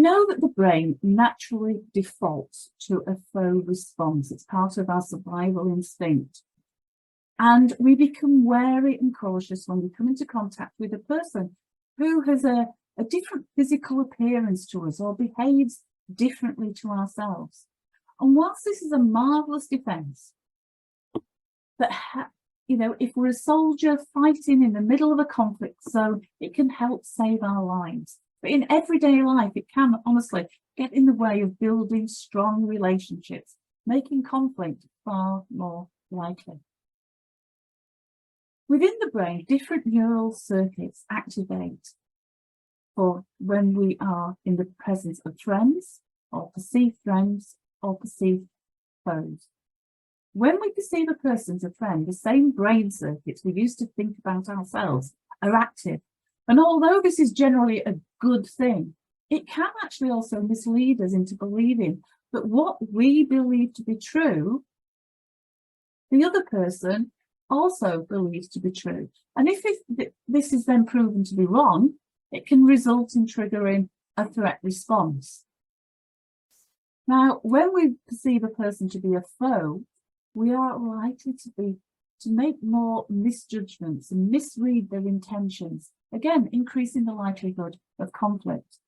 know that the brain naturally defaults to a foe response. It's part of our survival instinct. And we become wary and cautious when we come into contact with a person who has a different physical appearance to us or behaves differently to ourselves. And whilst this is a marvellous defence, that if we're a soldier fighting in the middle of a conflict zone, it can help save our lives. But in everyday life, it can honestly get in the way of building strong relationships, making conflict far more likely. Within the brain, different neural circuits activate for when we are in the presence of friends or perceived foes. When we perceive a person as a friend, the same brain circuits we used to think about ourselves are active. And although this is generally a good thing, it can actually also mislead us into believing that what we believe to be true, the other person also believes to be true. And if this is then proven to be wrong, it can result in triggering a threat response. Now, when we perceive a person to be a foe, we are likely to make more misjudgments and misread their intentions, again, increasing the likelihood of conflict.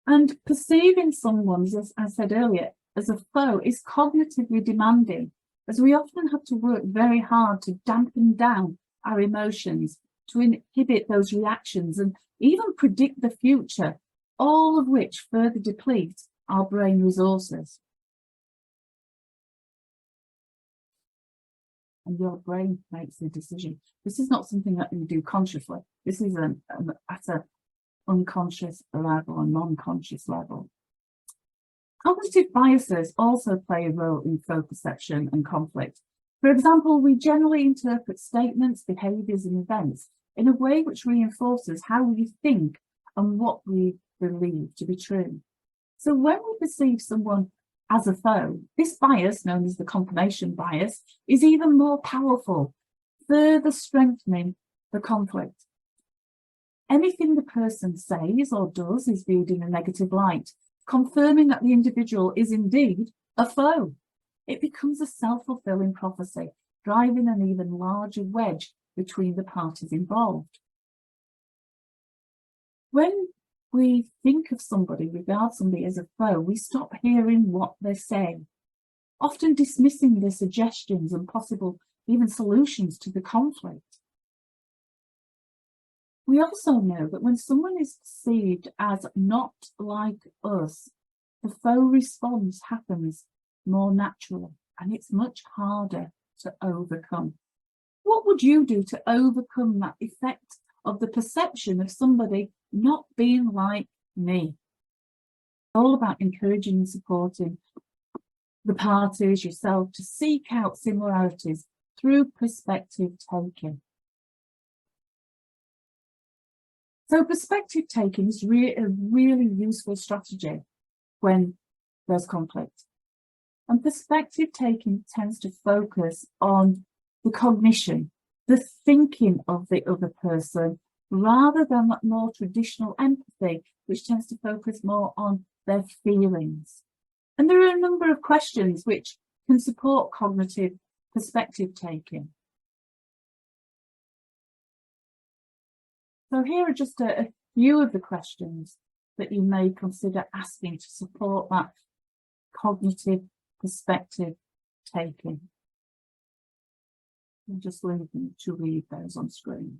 And perceiving someone, as I said earlier, as a foe is cognitively demanding, as we often have to work very hard to dampen down our emotions, to inhibit those reactions and even predict the future, all of which further deplete our brain resources. And your brain makes the decision. This is not something that you do consciously. This is at an unconscious level, a non-conscious level. Cognitive biases also play a role in foe perception and conflict. For example, we generally interpret statements, behaviours and events in a way which reinforces how we think and what we believe to be true. So when we perceive someone as a foe, this bias, known as the confirmation bias, is even more powerful, further strengthening the conflict. Anything the person says or does is viewed in a negative light, confirming that the individual is indeed a foe. It becomes a self-fulfilling prophecy, driving an even larger wedge between the parties involved. When we think of somebody, regard somebody as a foe, we stop hearing what they're saying, often dismissing their suggestions and possible even solutions to the conflict. We also know that when someone is perceived as not like us, the foe response happens more naturally and it's much harder to overcome. What would you do to overcome that effect of the perception of somebody not being like me? It's all about encouraging and supporting the parties, yourself, to seek out similarities through perspective taking. So perspective taking is a really useful strategy when there's conflict. And perspective taking tends to focus on the cognition, the thinking of the other person, rather than that more traditional empathy, which tends to focus more on their feelings. And there are a number of questions which can support cognitive perspective taking. So here are just a few of the questions that you may consider asking to support that cognitive perspective taking. I'll just leave them to read those on screen.